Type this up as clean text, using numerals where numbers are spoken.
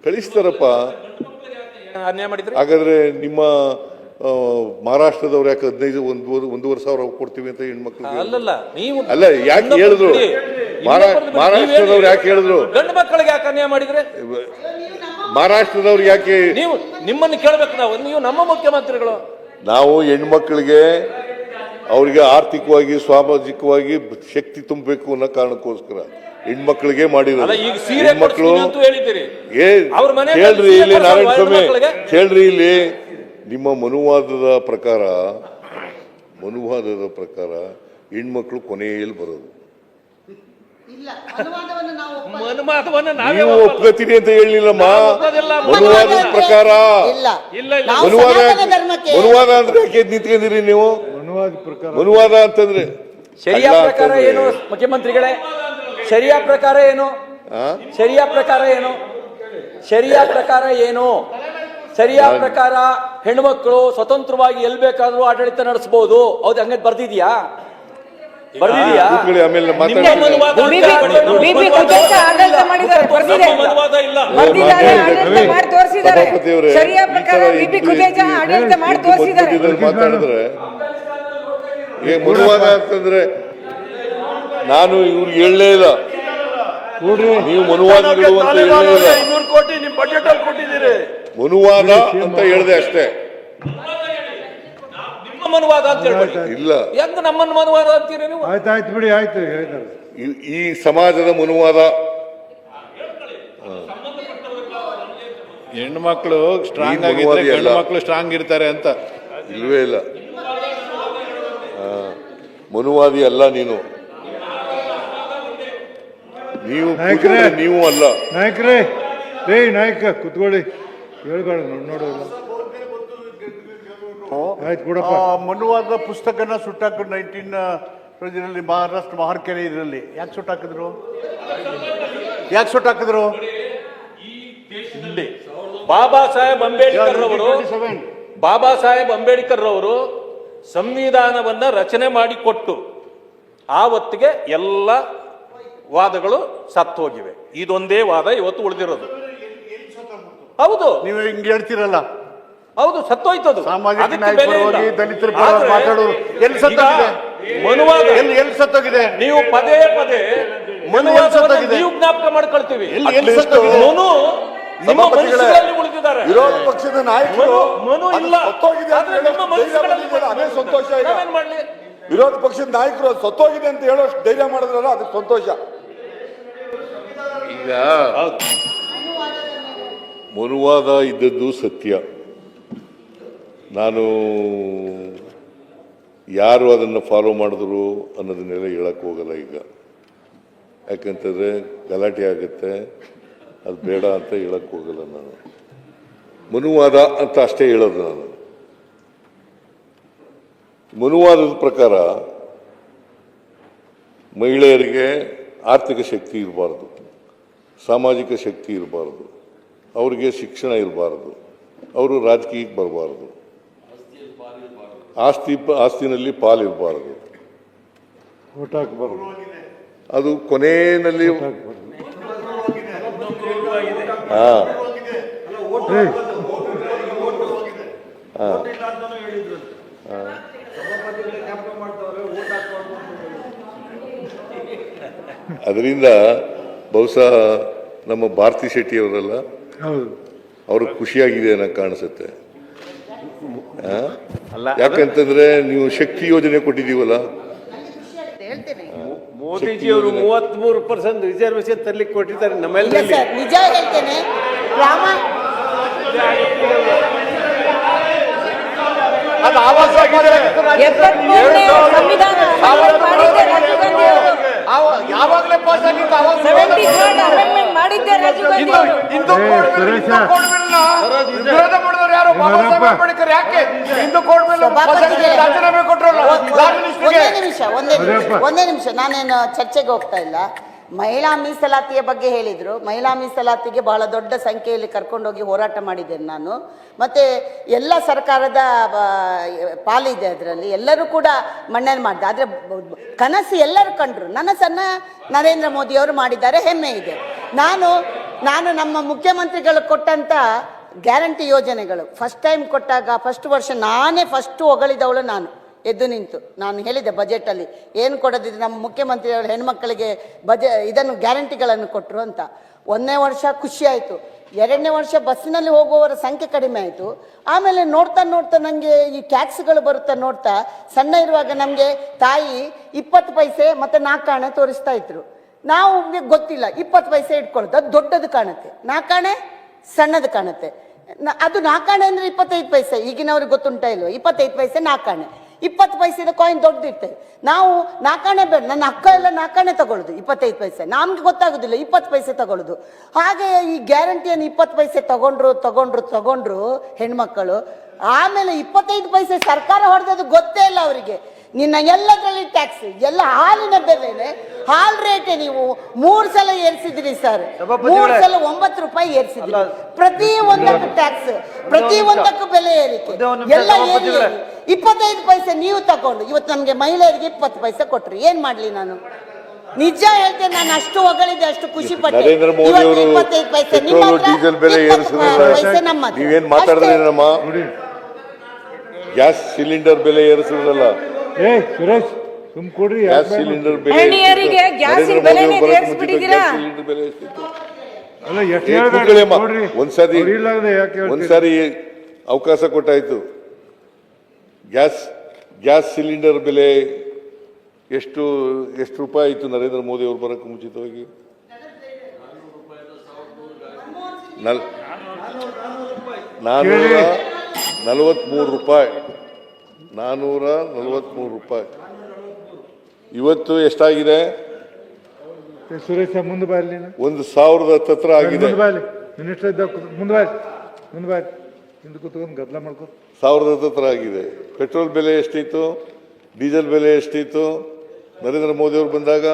ಕಳಿಸ್ತಾರಪ್ಪ. ಅನ್ಯಾಯ ಮಾಡಿದ್ರೆ ಹಾಗಾದ್ರೆ ನಿಮ್ಮ ಮಹಾರಾಷ್ಟ್ರದವ್ರು ಯಾಕೆ 15,000-1,500 ಕೊಡ್ತೀವಿ ಅಂತ ಹೆಣ್ಮಕ್ಳಿಗೆ? ಅಲ್ಲಲ್ಲ, ನೀವು ಅಲ್ಲ, ಯಾಕೆ ಹೇಳಿದ್ರು? ಮಹಾರಾಷ್ಟ್ರದವ್ರು ಯಾಕೆ ಹೇಳಿದ್ರು? ಗಂಡು ಮಕ್ಕಳಿಗೆ ಯಾಕೆ ಅನ್ಯಾಯ ಮಾಡಿದ್ರೆ? ಮಹಾರಾಷ್ಟ್ರದವ್ರು ಯಾಕೆ? ನೀವು ನಿಮ್ಮನ್ನು ಕೇಳಬೇಕು ನಾವು. ನೀವು ನಮ್ಮ ಮುಖ್ಯಮಂತ್ರಿಗಳು. ನಾವು ಹೆಣ್ಮಕ್ಳಿಗೆ ಅವ್ರಿಗೆ ಆರ್ಥಿಕವಾಗಿ ಸಾಮಾಜಿಕವಾಗಿ ಶಕ್ತಿ ತುಂಬಬೇಕು ಅನ್ನೋ ಕಾರಣಕ್ಕೋಸ್ಕರ ಹೆಣ್ಮಕ್ಳಿಗೆ ಮಾಡಿರೋದು. ಹೆಣ್ಮಕ್ಳು ಕೇಳ್ರಿ ಇಲ್ಲಿ, ನಾರಾಯಣ ಸ್ವಾಮಿ ಕೇಳ್ರಿ ಇಲ್ಲಿ, ನಿಮ್ಮ ಮನುವಾದದ ಪ್ರಕಾರ ಹೆಣ್ಮಕ್ಳು ಕೊನೆಯಲ್ಲಿ ಬರೋದು. ನೀವು ಒಪ್ಕೋತೀನಿ ಅಂತ ಹೇಳಿಲ್ಲಮ್ಮ. ಮನುವಾದದ ಪ್ರಕಾರ ಮನುವಾದ ಅಂದ್ರೆ ಯಾಕೆ ನಿಂತ್ಕೊಂಡಿರಿ ನೀವು? ಮನುವಾದ ಅಂತಂದ್ರೆ ಶರಿಯಾ ಪ್ರಕಾರ ಏನು ಮುಖ್ಯಮಂತ್ರಿಗಳೇ? ಶರಿಯಾ ಪ್ರಕಾರ ಏನು? ಶರಿಯಾ ಪ್ರಕಾರ ಏನು? ಶರಿಯಾ ಪ್ರಕಾರ ಏನು? ಶರಿಯಾ ಪ್ರಕಾರ ಹೆಣ್ಮಕ್ಳು ಸ್ವತಂತ್ರವಾಗಿ ಎಲ್ಲಿ ಬೇಕಾದ್ರೂ ಆಡಳಿತ ನಡೆಸಬಹುದು. ಹೌದು, ಹಂಗ ಬರ್ದಿದ್ಯಾ? ಬರ್ದಿದ್ಯಾ? ಆಮೇಲೆ ಮಾತಾಡಿದ್ರೆ ಮನುವಾದ ಅಂತಂದ್ರೆ ನಾನು ಇವ್ರಿಗೆ ಹೇಳಲೇ ಇಲ್ಲ. ನೀವು ಮನುವಾದಗಳು ಅಂತ ಹೇಳಲೇ ಇಲ್ಲ. 200 ಕೋಟಿ ನಿಮ್ ಬಜೆಟ್ ಅಲ್ಲಿ ಕೊಟ್ಟಿದ್ದೀರಿ. ಮನುವಾದ ಅಂತ ಹೇಳಿದೆ ಅಷ್ಟೇ. ನಿಮ್ಮ ಮನುವಾದ ಅಂತ ಹೇಳ್ಬೇಡಿ. ಇಲ್ಲ, ಎಂತ ನಮ್ಮನ್ನು ಮನುವಾದ ಅಂತೀರಿ ನೀವು? ಆಯ್ತು ಬಿಡಿ, ಆಯ್ತು. ಈ ಸಮಾಜದ ಮನುವಾದ. ಹೆಣ್ಮಕ್ಳು ಸ್ಟ್ರಾಂಗ್ ಆಗಿದ್ರೆ ಗಂಡು ಮಕ್ಳು ಸ್ಟ್ರಾಂಗ್ ಇರ್ತಾರೆ ಅಂತ. ಇಲ್ವೇ ಇಲ್ಲ. ಮನುವಾದಿ ಅಲ್ಲ ನೀನು. ನೀವು ಅಲ್ಲ. ನಾಯಕರೇ, ನಾಯಕ ಕುತ್ಕೊಳ್ಳಿ, ಹೇಳ್ಬೇಡ ನೋಡೋಲ್ಲ. ಆಯ್ತು ಕೊಡಪ್ಪ. ಮನುವಾದ ಪುಸ್ತಕನ ಸುಟ್ಟಾಕಿದ್ರು 19 ಮಹಾರಾಷ್ಟ್ರ ಮಹಾರ್ಕೆರೆ ಇದರಲ್ಲಿ. ಯಾಕೆ ಸುಟ್ಟಾಕಿದ್ರು? ಬಾಬಾ ಸಾಹೇಬ್ ಅಂಬೇಡ್ಕರ್ ರವರು ಸಂವಿಧಾನವನ್ನ ರಚನೆ ಮಾಡಿಕೊಟ್ಟು ಆವತ್ತಿಗೆ ಎಲ್ಲ ವಾದಗಳು ಸತ್ತು ಹೋಗಿವೆ. ಇದೊಂದೇ ವಾದ ಇವತ್ತು ಉಳಿದಿರೋದು. ಹೌದು, ನೀವು ಹಿಂಗೆ ಹೇಳ್ತೀರಲ್ಲ. ಹೌದು, ಸತ್ತೋಯ್ತದು. ಸಾಮಾಜಿಕ ದಲಿತರ ಮಾತಾಡೋದು ಎಲ್ಲಿ ಸತ್ತೋಗಿದೆ? ಮನುವಾದ ಎಲ್ಲಿ ಸತ್ತೋಗಿದೆ? ನೀವು ಪದೇ ಮನುವಾದ ನೀವು ಜ್ಞಾಪಕ ಮಾಡ್ಕೊಳ್ತೀವಿ. ಮನು ನಿಮ್ಮ ಮನಸ್ಸುಗಳಲ್ಲಿ ಉಳಿದಿದ್ದಾರೆ. ವಿರೋಧ ಪಕ್ಷದ ನಾಯಕರು ಮನು ಇಲ್ಲ, ನಿಮ್ಮ ಮನಸ್ಸುಗಳಲ್ಲಿ ಅದೇ ಸಂತೋಷ. ನಾವೇನ್ ಮಾಡ್ಲಿ? ವಿರೋಧ ಪಕ್ಷದ ನಾಯಕರು ಸತ್ತೋಗಿದೆ ಅಂತ ಹೇಳೋ ಧೈರ್ಯ ಮಾಡಿದ್ರಲ್ಲ, ಅದಕ್ಕೆ ಸಂತೋಷ. ಈಗ ಮನುವಾದ ಇದ್ದದ್ದು ಸತ್ಯ. ನಾನು ಯಾರು ಅದನ್ನು ಫಾಲೋ ಮಾಡಿದ್ರು ಅನ್ನೋದನ್ನೆಲ್ಲ ಹೇಳಕ್ಕೆ ಹೋಗಲ್ಲ ಈಗ. ಯಾಕಂತಂದರೆ ಗಲಾಟೆ ಆಗುತ್ತೆ, ಅದು ಬೇಡ ಅಂತ ಹೇಳಕ್ಕೆ ಹೋಗಲ್ಲ ನಾನು. ಮನುವಾದ ಅಂತ ಅಷ್ಟೇ ಹೇಳೋದು ನಾನು. ಮನುವಾದದ ಪ್ರಕಾರ ಮಹಿಳೆಯರಿಗೆ ಆರ್ಥಿಕ ಶಕ್ತಿ ಇರಬಾರ್ದು, ಸಾಮಾಜಿಕ ಶಕ್ತಿ ಇರಬಾರ್ದು, ಅವರಿಗೆ ಶಿಕ್ಷಣ ಇರಬಾರ್ದು, ಅವರು ರಾಜಕೀಯಕ್ಕೆ ಬರಬಾರ್ದು, ಆಸ್ತಿನಲ್ಲಿ ಪಾಲಿರಬಾರ್ದು, ಅದು ಕೊನೆಯಲ್ಲಿ ಅದರಿಂದ ಬಹುಶಃ ನಮ್ಮ ಭಾರತಿ ಶೆಟ್ಟಿ ಅವರಲ್ಲ, ಅವ್ರಿಗೆ ಖುಷಿಯಾಗಿದೆ ಅನ್ನೋ ಕಾಣಿಸುತ್ತೆ. ಯಾಕಂತಂದ್ರೆ ನೀವು ಶಕ್ತಿ ಯೋಜನೆ ಕೊಟ್ಟಿದ್ದೀವಲ್ಲ, ಮೋದಿಜಿಯವರು 33% ರಿಸರ್ವೇಶನ್ ತರ್ಲಿಕ್ಕೆ ಕೊಟ್ಟಿದ್ದಾರೆ ನಮ್ಮೆಲ್ಲ. ನಿಜ ಹೇಳ್ತೇನೆ, ಯಾವಾಗಲೇ ಪಾಸ್ ಆಗಿತ್ತು. ವಿರೋಧ ಮಾಡಿದವರು ಯಾರು? ಬಾಬಾ ಸಾಹೇಬ್ ಅಂಬೇಡ್ಕರ್. ಯಾಕೆ ಹಿಂದೂ ಕೋಡ್ ಮೇಲೆ ರಾಜೀನಾಮೆ ಕೊಟ್ಟರಲ್ಲ? ಒಂದೇ ನಿಮಿಷ, ನಾನೇನು ಚರ್ಚೆಗೆ ಹೋಗ್ತಾ ಇಲ್ಲ. ಮಹಿಳಾ ಮೀಸಲಾತಿಯ ಬಗ್ಗೆ ಹೇಳಿದರು. ಮಹಿಳಾ ಮೀಸಲಾತಿಗೆ ಬಹಳ ದೊಡ್ಡ ಸಂಖ್ಯೆಯಲ್ಲಿ ಕರ್ಕೊಂಡೋಗಿ ಹೋರಾಟ ಮಾಡಿದ್ದೇನೆ ನಾನು. ಮತ್ತು ಎಲ್ಲ ಸರ್ಕಾರದ ಪಾಲಿದೆ ಅದರಲ್ಲಿ, ಎಲ್ಲರೂ ಕೂಡ ಮನ್ನಣೆ ಮಾಡಿದೆ. ಆದರೆ ಕನಸು ಎಲ್ಲರೂ ಕಂಡ್ರು, ನನಸನ್ನು ನರೇಂದ್ರ ಮೋದಿಯವರು ಮಾಡಿದ್ದಾರೆ, ಹೆಮ್ಮೆ ಇದೆ. ನಾನು ನಾನು ನಮ್ಮ ಮುಖ್ಯಮಂತ್ರಿಗಳು ಕೊಟ್ಟಂತ ಗ್ಯಾರಂಟಿ ಯೋಜನೆಗಳು ಫಸ್ಟ್ ಟೈಮ್ ಕೊಟ್ಟಾಗ ಫಸ್ಟ್ ವರ್ಷ ನಾನೇ ಫಸ್ಟ್ ಹೊಗಳಿದವಳು ನಾನು ಎದ್ದು ನಿಂತು ನಾನು ಹೇಳಿದೆ ಬಜೆಟಲ್ಲಿ ಏನು ಕೊಡೋದಿದ್ರೆ ನಮ್ಮ ಮುಖ್ಯಮಂತ್ರಿಗಳು ಹೆಣ್ಮಕ್ಕಳಿಗೆ ಇದನ್ನು ಗ್ಯಾರಂಟಿಗಳನ್ನು ಕೊಟ್ಟರು ಅಂತ. 1ನೇ ವರ್ಷ ಖುಷಿ ಆಯಿತು, 2ನೇ ವರ್ಷ ಬಸ್ಸಿನಲ್ಲಿ ಹೋಗುವವರ ಸಂಖ್ಯೆ ಕಡಿಮೆ ಆಯಿತು. ಆಮೇಲೆ ನೋಡ್ತಾ ನೋಡ್ತಾ ನನಗೆ ಈ ಟ್ಯಾಕ್ಸ್ಗಳು ಬರುತ್ತಾ ನೋಡ್ತಾ ಸಣ್ಣ ಇರುವಾಗ ನಮಗೆ ತಾಯಿ 20 ಪೈಸೆ ಮತ್ತು 4 ಆಣೆ ತೋರಿಸ್ತಾ ಇದ್ರು. ನಾವು ಗೊತ್ತಿಲ್ಲ 20 ಪೈಸೆ ಇಟ್ಕೊಳ್ಳೋದು, ಅದು ದೊಡ್ಡದು ಕಾಣುತ್ತೆ, 4 ಆಣೆ ಸಣ್ಣದು ಕಾಣುತ್ತೆ. ಅದು 4 ಆಣೆ ಅಂದರೆ 25 ಪೈಸೆ, ಈಗಿನವ್ರಿಗೆ ಗೊತ್ತುಂಟ ಇಲ್ವೋ, 25 ಪೈಸೆ 4 ಆಣೆ, 20 ಪೈಸೆದ ಕಾಯಿನ್ ದೊಡ್ಡದಿರ್ತದೆ. ನಾವು 4 ಆಣೆ ಬೇಡ, ನನ್ನ ಅಕ್ಕ ಎಲ್ಲ 4 ಆಣೆ ತಗೊಳ್ಳೋದು 25 ಪೈಸೆ, ನಮ್ಗೆ ಗೊತ್ತಾಗೋದಿಲ್ಲ 20 ಪೈಸೆ ತಗೊಳ್ಳೋದು. ಹಾಗೆ ಈ ಗ್ಯಾರಂಟಿಯನ್ನು 20 ಪೈಸೆ ತಗೊಂಡ್ರು ಹೆಣ್ಮಕ್ಕಳು. ಆಮೇಲೆ 25 ಪೈಸೆ ಸರ್ಕಾರ ಹೊಡೆದದು ಗೊತ್ತೇ ಇಲ್ಲ ಅವರಿಗೆ. ನಿನ್ನ ಎಲ್ಲದರಲ್ಲಿ ಟ್ಯಾಕ್ಸ್, ಎಲ್ಲ ಹಾಲಿನ ಬೆಲೆ, ಹಾಲ್ ರೇಟೆ ನೀವು 3 ಸಲ ಏರಿಸಿದ್ರಿ ಸರ್, 3 ಸಲ 9 ರೂಪಾಯಿ ಏರಿಸಿದ್ರಿ. ಪ್ರತಿ ಒಂದಕ್ಕೂ ಟ್ಯಾಕ್ಸ್, ಪ್ರತಿ ಒಂದಕ್ಕೂ ಬೆಲೆ ಏರಿಕೆ, ಎಲ್ಲ ಏರಿ 25 ಪೈಸೆ ನೀವು ತಗೊಂಡು ಇವತ್ತು ನಮ್ಗೆ ಮಹಿಳೆಯರಿಗೆ 20 ಪೈಸೆ ಕೊಟ್ರಿ. ಏನ್ ಮಾಡ್ಲಿ ನಾನು? ನಿಜ ಹೇಳ್ತೇನೆ, ನಾನು ಅಷ್ಟು ಹೊಗಳಿದ್ದೆ, ಅಷ್ಟು ಖುಷಿ ಪಟ್ಟೆ. ನರೇಂದ್ರ ಮೋದಿ ಅವರು 25 ಪೈಸೆ ಪೆಟ್ರೋಲ್ ಡೀಸೆಲ್ ಬೆಲೆ ಏರಿಸಿದ್ರಲ್ಲ, ನೀವೇನ್ ಮಾತಾಡಿದ್ರೇನಮ್ಮ? ಗ್ಯಾಸ್ ಸಿಲಿಂಡರ್ ಬೆಲೆ ಏರಿಸಿದ್ರಲ್ಲ, ಸುರೇಶ್ ಸುಮ್ ಕೊಡ್ರಿ. ಗ್ಯಾಸ್ ಸಿಲಿಂಡರ್ ಬೆಲೆ ಗೃಹಿಣಿಯರಿಗೆ ಗ್ಯಾಸಿನ ಬೆಲೆನೇ ಏರಿಸ್ಬಿಟ್ಟಿದ್ದೀರಾ? ಸಿಲಿಂಡರ್ ಬೆಲೆ ಎಷ್ಟಿತ್ತು? ಅಲ್ಲ ಎಷ್ಟು ಕೂತ್ಕೊಳ್ಳಿಯಮ್ಮ, ನೋಡ್ರಿ, ಒಂದ್ಸಾರಿ ಯಾಕೆ ಹೇಳ್ತೀರಿ? ಒಂದ್ಸಾರಿ ಅವಕಾಶ ಕೊಟ್ಟಾಯ್ತು. ಗ್ಯಾಸ್ ಸಿಲಿಂಡರ್ ಬೆಲೆ ಎಷ್ಟು ರೂಪಾಯಿ ಆಯಿತು ನರೇಂದ್ರ ಮೋದಿ ಅವರು ಬರೋಕ್ಕೆ ಮುಂಚಿತವಾಗಿ? 443 ರೂಪಾಯಿ, 443 ರೂಪಾಯಿ. ಇವತ್ತು ಎಷ್ಟಾಗಿದೆ? ಸುರೇಶ ಮುಂದೆ ಬಾಯ್ಲಿ, 1,000 ಹತ್ರ ಆಗಿದೆ. ಮಿನಿಸ್ಟರ್ ಇದ್ದ ಮುಂದೆ ಬಾಯ್ ಹಿಂದೆ ಕೂತ್ಕೊಂಡು ಗದ್ದಲ ಮಾಡ್ಕೊ. 1,000 ಹತ್ರ ಆಗಿದೆ. ಪೆಟ್ರೋಲ್ ಬೆಲೆ ಎಷ್ಟಿತ್ತು? ಡೀಸೆಲ್ ಬೆಲೆ ಎಷ್ಟಿತ್ತು ನರೇಂದ್ರ ಮೋದಿ ಅವರು ಬಂದಾಗ?